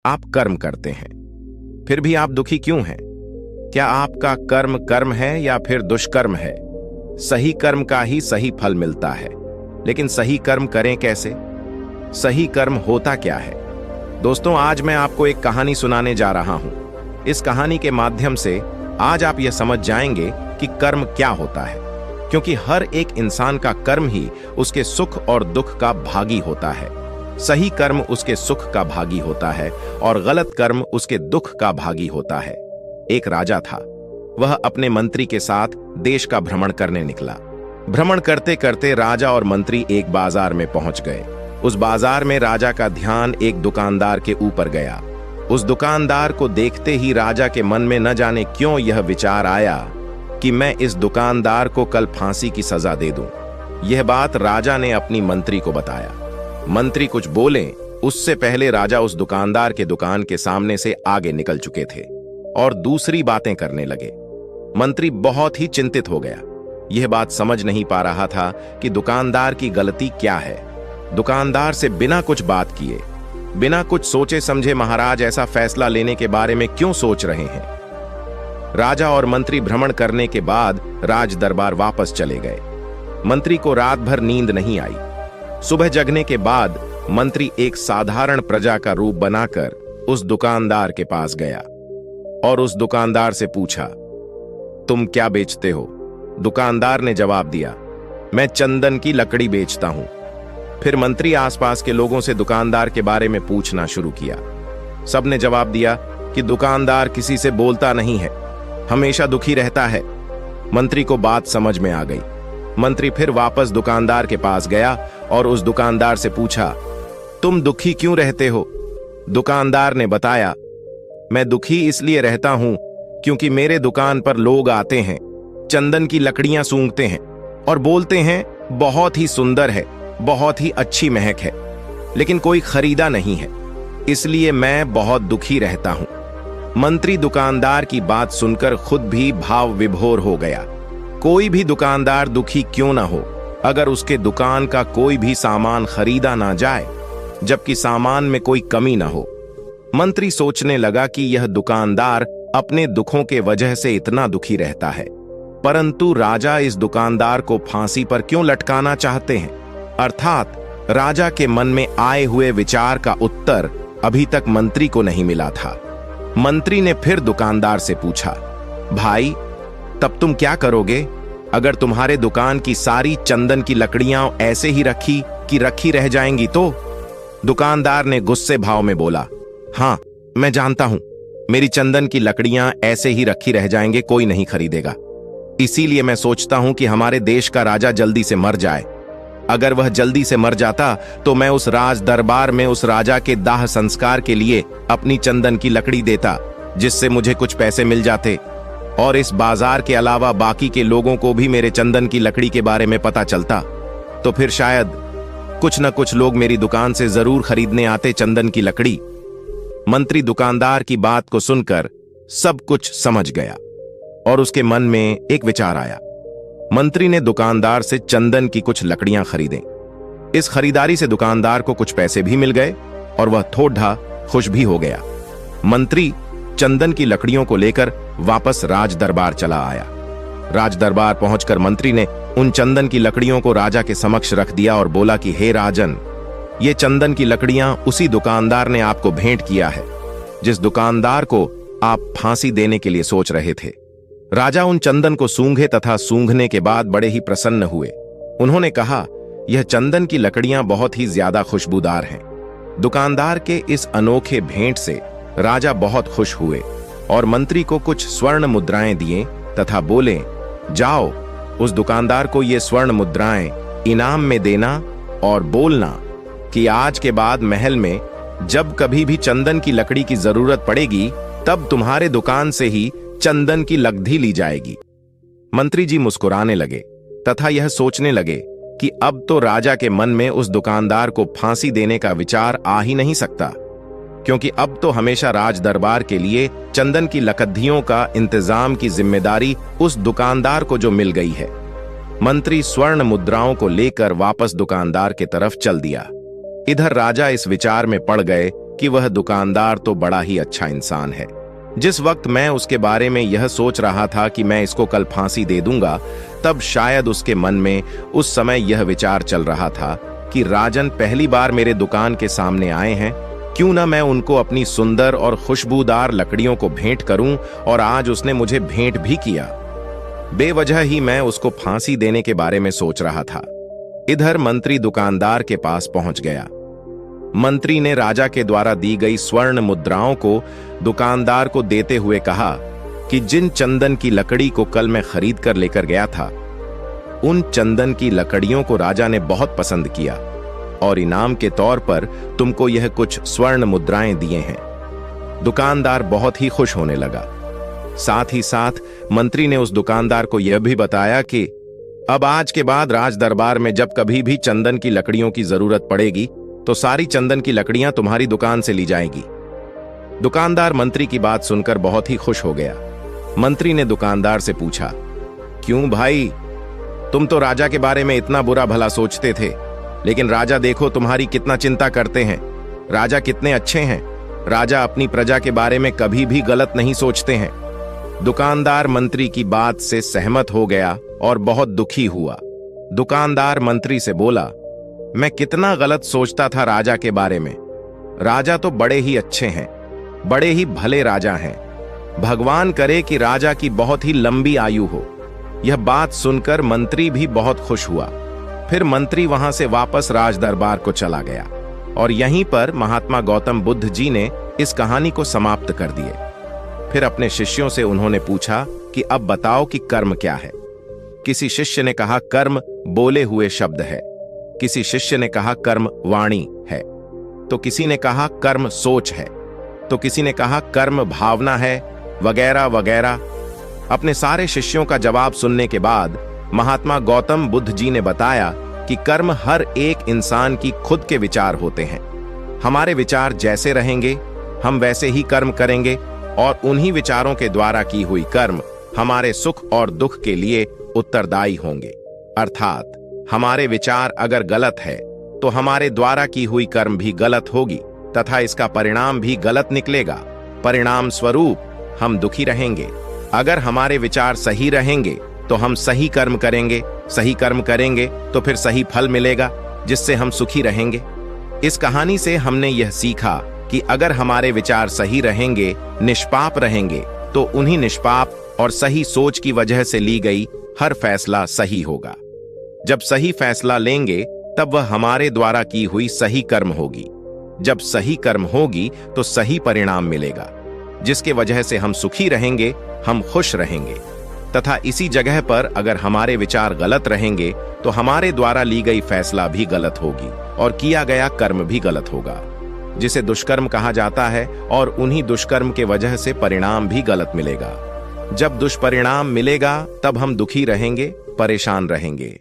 आप कर्म करते हैं, फिर भी आप दुखी क्यों हैं? क्या आपका कर्म कर्म है या फिर दुष्कर्म है? सही कर्म का ही सही फल मिलता है, लेकिन सही कर्म करें कैसे? सही कर्म होता क्या है? दोस्तों, आज मैं आपको एक कहानी सुनाने जा रहा हूं। इस कहानी के माध्यम से आज आप यह समझ जाएंगे कि कर्म क्या होता है, क्योंकि हर एक इंसान का कर्म ही उसके सुख और दुख का भागी होता है। सही कर्म उसके सुख का भागी होता है और गलत कर्म उसके दुख का भागी होता है। एक राजा था। वह अपने मंत्री के साथ देश का भ्रमण करने निकला। भ्रमण करते करते राजा और मंत्री एक बाजार में पहुंच गए। उस बाजार में राजा का ध्यान एक दुकानदार के ऊपर गया। उस दुकानदार को देखते ही राजा के मन में न जाने क्यों यह विचार आया कि मैं इस दुकानदार को कल फांसी की सजा दे दूं। यह बात राजा ने अपनी मंत्री को बताया। मंत्री कुछ बोले उससे पहले राजा उस दुकानदार के दुकान के सामने से आगे निकल चुके थे और दूसरी बातें करने लगे। मंत्री बहुत ही चिंतित हो गया। यह बात समझ नहीं पा रहा था कि दुकानदार की गलती क्या है। दुकानदार से बिना कुछ बात किए, बिना कुछ सोचे समझे महाराज ऐसा फैसला लेने के बारे में क्यों सोच रहे हैं? राजा और मंत्री भ्रमण करने के बाद राज दरबार वापस चले गए। मंत्री को रात भर नींद नहीं आई। सुबह जगने के बाद मंत्री एक साधारण प्रजा का रूप बनाकर उस दुकानदार के पास गया और उस दुकानदार से पूछा, तुम क्या बेचते हो? दुकानदार ने जवाब दिया, मैं चंदन की लकड़ी बेचता हूं। फिर मंत्री आसपास के लोगों से दुकानदार के बारे में पूछना शुरू किया। सबने जवाब दिया कि दुकानदार किसी से बोलता नहीं है, हमेशा दुखी रहता है। मंत्री को बात समझ में आ गई। मंत्री फिर वापस दुकानदार के पास गया और उस दुकानदार से पूछा, तुम दुखी क्यों रहते हो? दुकानदार ने बताया, मैं दुखी इसलिए रहता हूं क्योंकि मेरे दुकान पर लोग आते हैं, चंदन की लकड़ियां सूंघते हैं और बोलते हैं बहुत ही सुंदर है, बहुत ही अच्छी महक है, लेकिन कोई खरीदा नहीं है, इसलिए मैं बहुत दुखी रहता हूं। मंत्री दुकानदार की बात सुनकर खुद भी भाव विभोर हो गया। कोई भी दुकानदार दुखी क्यों ना हो अगर उसके दुकान का कोई भी सामान खरीदा ना जाए, जबकि सामान में कोई कमी ना हो। मंत्री सोचने लगा कि यह दुकानदार अपने दुखों के वजह से इतना दुखी रहता है, परंतु राजा इस दुकानदार को फांसी पर क्यों लटकाना चाहते हैं? अर्थात राजा के मन में आए हुए विचार का उत्तर अभी तक मंत्री को नहीं मिला था। मंत्री ने फिर दुकानदार से पूछा, भाई, तब तुम क्या करोगे अगर तुम्हारे दुकान की सारी चंदन की लकड़ियां ऐसे ही रखी रह जाएंगी तो? दुकानदार ने गुस्से भाव में बोला, हां, मैं जानता हूं, मेरी चंदन की लकड़ियां ऐसे ही रखी रह जाएंगे, कोई नहीं खरीदेगा। इसीलिए मैं सोचता हूं कि हमारे देश का राजा जल्दी से मर जाए। अगर वह जल्दी से मर जाता तो मैं उस राज दरबार में उस राजा के दाह संस्कार के लिए अपनी चंदन की लकड़ी देता, जिससे मुझे कुछ पैसे मिल जाते और इस बाजार के अलावा बाकी के लोगों को भी मेरे चंदन की लकड़ी के बारे में पता चलता, तो फिर शायद कुछ न कुछ लोग मेरी दुकान से जरूर खरीदने आते चंदन की लकड़ी। मंत्री दुकानदार की बात को सुनकर सब कुछ समझ गया और उसके मन में एक विचार आया। मंत्री ने दुकानदार से चंदन की कुछ लकड़ियां खरीदें। इस खरीदारी से दुकानदार को कुछ पैसे भी मिल गए और वह थोड़ा खुश भी हो गया। मंत्री चंदन की लकड़ियों को लेकर वापस राज दरबार चला आया। राज दरबार पहुंचकर मंत्री ने उन चंदन की लकड़ियों को राजा के समक्ष रख दिया और बोला कि हे राजन, ये चंदन की लकड़ियां उसी दुकानदार ने आपको भेंट किया है जिस दुकानदार को आप फांसी देने के लिए सोच रहे थे। राजा उन चंदन को सूंघे तथा सूंघने के बाद बड़े ही प्रसन्न हुए। उन्होंने कहा, यह चंदन की लकड़ियां बहुत ही ज्यादा खुशबूदार हैं। दुकानदार के इस अनोखे भेंट से राजा बहुत खुश हुए और मंत्री को कुछ स्वर्ण मुद्राएं दिए तथा बोले, जाओ उस दुकानदार को ये स्वर्ण मुद्राएं इनाम में देना और बोलना कि आज के बाद महल में जब कभी भी चंदन की लकड़ी की जरूरत पड़ेगी तब तुम्हारे दुकान से ही चंदन की लकड़ी ली जाएगी। मंत्री जी मुस्कुराने लगे तथा यह सोचने लगे कि अब तो राजा के मन में उस दुकानदार को फांसी देने का विचार आ ही नहीं सकता, क्योंकि अब तो हमेशा राज दरबार के लिए चंदन की लकड़ियों का इंतजाम की जिम्मेदारी उस दुकानदार को जो मिल गई है। मंत्री स्वर्ण मुद्राओं को लेकर वापस दुकानदार के तरफ चल दिया। इधर राजा इस विचार में पड़ गए कि वह दुकानदार तो बड़ा ही अच्छा इंसान है। जिस वक्त मैं उसके बारे में यह सोच रहा था कि मैं इसको कल फांसी दे दूंगा, तब शायद उसके मन में उस समय यह विचार चल रहा था कि राजन पहली बार मेरे दुकान के सामने आए हैं, क्यों ना मैं उनको अपनी सुंदर और खुशबूदार लकड़ियों को भेंट करूं। और आज उसने मुझे भेंट भी किया। बेवजह ही मैं उसको फांसी देने के बारे में सोच रहा था। इधर मंत्री दुकानदार के पास पहुंच गया। मंत्री ने राजा के द्वारा दी गई स्वर्ण मुद्राओं को दुकानदार को देते हुए कहा कि जिन चंदन की लकड़ी को कल मैं खरीद कर लेकर गया था, उन चंदन की लकड़ियों को राजा ने बहुत पसंद किया और इनाम के तौर पर तुमको यह कुछ स्वर्ण मुद्राएं दिए हैं। दुकानदार बहुत ही खुश होने लगा। साथ ही साथ मंत्री ने उस दुकानदार को यह भी बताया कि अब आज के बाद राज दरबार में जब कभी भी चंदन की लकड़ियों की जरूरत पड़ेगी तो सारी चंदन की लकड़ियां तुम्हारी दुकान से ली जाएगी। दुकानदार मंत्री की बात सुनकर बहुत ही खुश हो गया। मंत्री ने दुकानदार से पूछा, क्यों भाई, तुम तो राजा के बारे में इतना बुरा भला सोचते थे, लेकिन राजा देखो तुम्हारी कितना चिंता करते हैं। राजा कितने अच्छे हैं। राजा अपनी प्रजा के बारे में कभी भी गलत नहीं सोचते हैं। दुकानदार मंत्री की बात से सहमत हो गया और बहुत दुखी हुआ। दुकानदार मंत्री से बोला, मैं कितना गलत सोचता था राजा के बारे में। राजा तो बड़े ही अच्छे हैं, बड़े ही भले राजा हैं। भगवान करे कि राजा की बहुत ही लंबी आयु हो। यह बात सुनकर मंत्री भी बहुत खुश हुआ। फिर मंत्री वहां से वापस राज दरबार को चला गया और यहीं पर महात्मा गौतम बुद्ध जी ने इस कहानी को समाप्त कर दिए। फिर अपने शिष्यों से उन्होंने पूछा कि अब बताओ कि कर्म क्या है। किसी शिष्य ने कहा कर्म बोले हुए शब्द है, किसी शिष्य ने कहा कर्म वाणी है, तो किसी ने कहा कर्म सोच है, तो किसी ने कहा कर्म भावना है, वगैरह वगैरह। अपने सारे शिष्यों का जवाब सुनने के बाद महात्मा गौतम बुद्ध जी ने बताया कि कर्म हर एक इंसान की खुद के विचार होते हैं। हमारे विचार जैसे रहेंगे हम वैसे ही कर्म करेंगे और उन्हीं विचारों के द्वारा की हुई कर्म हमारे सुख और दुख के लिए उत्तरदायी होंगे। अर्थात हमारे विचार अगर गलत है तो हमारे द्वारा की हुई कर्म भी गलत होगी तथा इसका परिणाम भी गलत निकलेगा। परिणाम स्वरूप हम दुखी रहेंगे। अगर हमारे विचार सही रहेंगे तो हम सही कर्म करेंगे, सही कर्म करेंगे तो फिर सही फल मिलेगा, जिससे हम सुखी रहेंगे। इस कहानी से हमने यह सीखा कि अगर हमारे विचार सही रहेंगे, निष्पाप रहेंगे, तो उन्हीं निष्पाप और सही सोच की वजह से ली गई हर फैसला सही होगा। जब सही फैसला लेंगे तब वह हमारे द्वारा की हुई सही कर्म होगी। जब सही कर्म होगी तो सही परिणाम मिलेगा, जिसके वजह से हम सुखी रहेंगे, हम खुश रहेंगे। तथा इसी जगह पर अगर हमारे विचार गलत रहेंगे तो हमारे द्वारा ली गई फैसला भी गलत होगी और किया गया कर्म भी गलत होगा, जिसे दुष्कर्म कहा जाता है। और उन्हीं दुष्कर्म के वजह से परिणाम भी गलत मिलेगा। जब दुष्परिणाम मिलेगा तब हम दुखी रहेंगे, परेशान रहेंगे।